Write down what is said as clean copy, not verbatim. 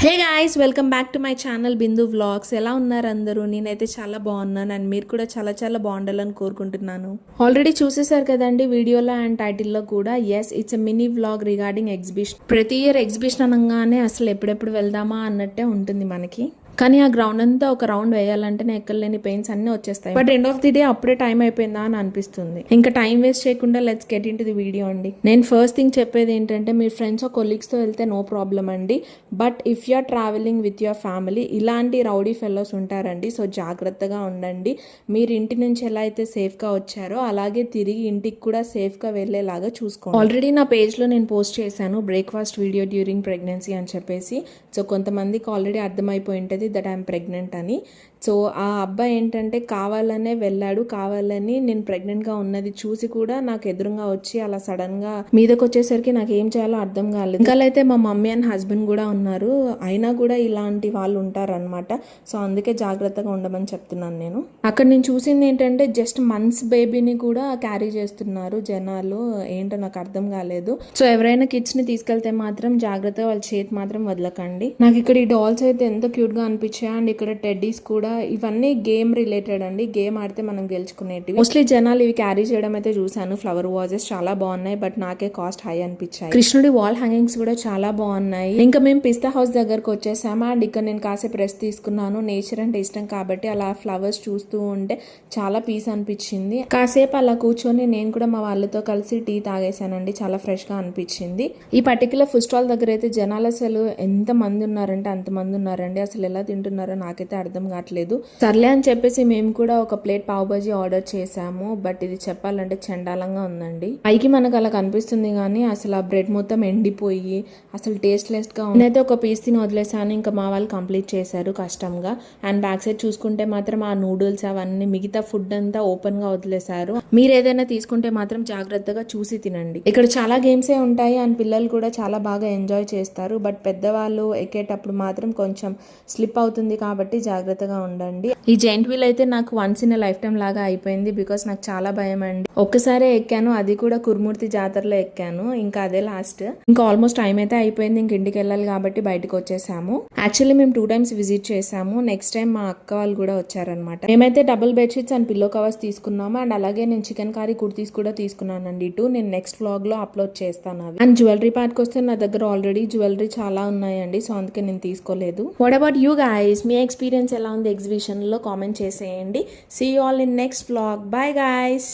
Hey guys, welcome back to my channel Bindu vlogs. ఎలా ఉన్నారు అందరూ? నేనైతే చాలా బాగున్నాను అండ్ మీరు కూడా చాలా చాలా బాగుండాలని కోరుకుంటున్నాను. ఆల్రెడీ చూసేసారు కదండి వీడియోలో అండ్ టైటిల్లో కూడా. Yes, it's a mini vlog regarding exhibition. ప్రతి ఇయర్ ఎగ్జిబిషన్ అనగానే అసలు ఎప్పుడెప్పుడు వెళ్దామా అన్నట్టే ఉంటుంది మనకి. కానీ ఆ గ్రౌండ్ అంతా ఒక రౌండ్ వేయాలంటే ఎక్కలేని పెయిన్స్ అన్నీ వచ్చేస్తాయి. But end of the day అప్పుడే టైం అయిపోయిందా అని అనిపిస్తుంది. ఇంకా టైం వేస్ట్ చేయకుండా let's get in to the video అండి. నేను ఫస్ట్ థింగ్ చెప్పేది ఏంటంటే, మీరు ఫ్రెండ్స్ కొలీగ్స్తో వెళ్తే నో ప్రాబ్లం అండి. But if you are travelling with your family, ఇలాంటి రౌడీ ఫెలోస్ ఉంటారండి. సో జాగ్రత్తగా ఉండండి. మీరు ఇంటి నుంచి ఎలా అయితే సేఫ్గా వచ్చారో అలాగే తిరిగి ఇంటికి కూడా సేఫ్గా వెళ్ళేలాగా చూసుకోండి. ఆల్రెడీ నా పేజ్లో నేను పోస్ట్ చేశాను బ్రేక్ఫాస్ట్ వీడియో డ్యూరింగ్ ప్రెగ్నెన్సీ అని చెప్పేసి. సో కొంతమందికి ఆల్రెడీ అర్థమైపోయి ఉంటుంది దట్ ఐఎమ్ ప్రెగ్నెంట్ అని. సో ఆ అబ్బాయి ఏంటంటే కావాలనే వెళ్ళాడు. కావాలని నేను ప్రెగ్నెంట్గా ఉన్నది చూసి కూడా నాకు ఎదురుగా వచ్చి అలా సడన్గా మీదకి వచ్చేసరికి నాకు ఏం చేయాలో అర్థం కాలేదు. ఇంకా అయితే మా మమ్మీ అండ్ హస్బెండ్ కూడా ఉన్నారు. అయినా కూడా ఇలాంటి వాళ్ళు ఉంటారనమాట. సో అందుకే జాగ్రత్తగా ఉండమని చెప్తున్నాను నేను. అక్కడ నేను చూసింది ఏంటంటే జస్ట్ మంత్స్ బేబీని కూడా క్యారీ చేస్తున్నారు జనాలు. ఏంటో నాకు అర్థం కాలేదు. సో ఎవరైనా కిడ్స్ని తీసుకెళ్తే మాత్రం జాగ్రత్తగా వాళ్ళ చేతి మాత్రం వదలకండి. నాకు ఇక్కడ ఈ డాల్స్ అయితే ఎంత క్యూట్గా అనిపించాయి. అండ్ ఇక్కడ టెడ్డీస్ కూడా, ఇవన్నీ గేమ్ రిలేటెడ్ అండి. గేమ్ ఆడితే మనం గెలుచుకునేటివి. మోస్ట్లీ జనాలు ఇవి క్యారీ చేయడం అయితే చూసాను. ఫ్లవర్ వాజెస్ చాలా బాగున్నాయి, బట్ నాకే కాస్ట్ హై అనిపించాయి. కృష్ణుడి వాల్ హ్యాంగింగ్స్ కూడా చాలా బాగున్నాయి. ఇంకా మేము పిస్తా హౌస్ దగ్గరకు వచ్చేసాము. అండ్ ఇక్కడ నేను కాసేపు రెస్ట్ తీసుకున్నాను. నేచర్ అంటే ఇష్టం కాబట్టి అలా ఫ్లవర్స్ చూస్తూ ఉంటే చాలా పీస్ అనిపించింది. కాసేపు అలా కూర్చొని నేను కూడా మా వాళ్ళతో కలిసి టీ తాగేసానండి. చాలా ఫ్రెష్ గా అనిపించింది. ఈ పర్టికులర్ ఫుడ్ స్టాల్ దగ్గర అయితే జనాలు అసలు ఎంత మంది ఉన్నారంటే అంత మంది ఉన్నారండి. అసలు ఎలా తింటున్నారో నాకైతే అర్థం కావట్లేదు. సర్లే అని చెప్పేసి మేము కూడా ఒక ప్లేట్ పావ్ బజీ ఆర్డర్ చేసాము. బట్ ఇది చెప్పాలంటే చండాలంగా ఉందండి. పైకి మనకు అలా కనిపిస్తుంది కానీ అసలు ఆ బ్రెడ్ మొత్తం ఎండిపోయి అసలు టేస్ట్ లెస్ గా ఉంది. నేనైతే ఒక పీస్ తిని వదిలేసాను. ఇంకా మా వాళ్ళు కంప్లీట్ చేశారు కష్టంగా. అండ్ బ్యాక్ సైడ్ చూసుకుంటే మాత్రం ఆ నూడిల్స్ అవన్నీ మిగతా ఫుడ్ అంతా ఓపెన్ గా వదిలేశారు. మీరు ఏదైనా తీసుకుంటే మాత్రం జాగ్రత్తగా చూసి తినండి. ఇక్కడ చాలా గేమ్సే ఉంటాయి అండ్ పిల్లలు కూడా చాలా బాగా ఎంజాయ్ చేస్తారు. బట్ పెద్దవాళ్ళు ఎక్కేటప్పుడు మాత్రం కొంచెం స్లిప్ అవుతుంది కాబట్టి జాగ్రత్తగా ఉండండి. ఈ జైంట్ వీల్ అయితే నాకు వన్స్ ఇన్ లైఫ్ టైం లాగా అయిపోయింది. బికాస్ నాకు చాలా భయం అండి. ఒక్కసారే ఎక్కాను, అది కూడా కురుమూర్తి జాతరలో ఎక్కాను. ఇంకా అదే లాస్ట్. ఇంకా ఆల్మోస్ట్ టైం అయితే అయిపోయింది. ఇంక ఇంటికి వెళ్ళాలి కాబట్టి బయటకు వచ్చేసాము. యాక్చువల్లీ మేము 2 times విజిట్ చేసాము. నెక్స్ట్ టైం మా అక్క వాళ్ళు కూడా వచ్చారనమాట. మేమైతే double bedsheets and pillow covers తీసుకున్నాము. అండ్ అలాగే నేను చికెన్ కర్రీ కుర్తీస్ కూడా తీసుకున్నానండి. నేను నెక్స్ట్ వ్లాగ్ లో అప్లోడ్ చేస్తాను అవి. అండ్ జ్యువెలరీ పార్ట్కి వస్తే నా దగ్గర ఆల్రెడీ జ్యువెలరీ చాలా ఉన్నాయండి. సో అందుకే నేను తీసుకోలేదు. What about you guys? మీ ఎక్స్పీరియన్స్ ఎలా ఉంది ఎగ్జిబిషన్ లో? కామెంట్ చేసేయండి. See you all in next vlog. Bye guys.